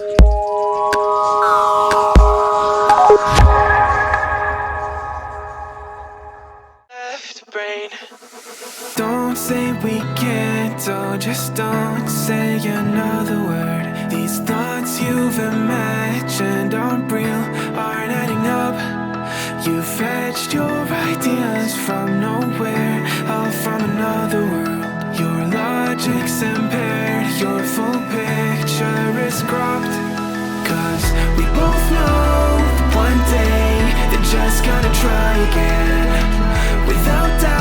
Don't say we can't, oh, just don't say another word. These thoughts you've imagined aren't real, aren't adding up. You fetched your ideas from nowhere, all from another world. Your logic's impaired, your full picture is cropped. Cause we both know that one day they're just gonna try again. Without doubt,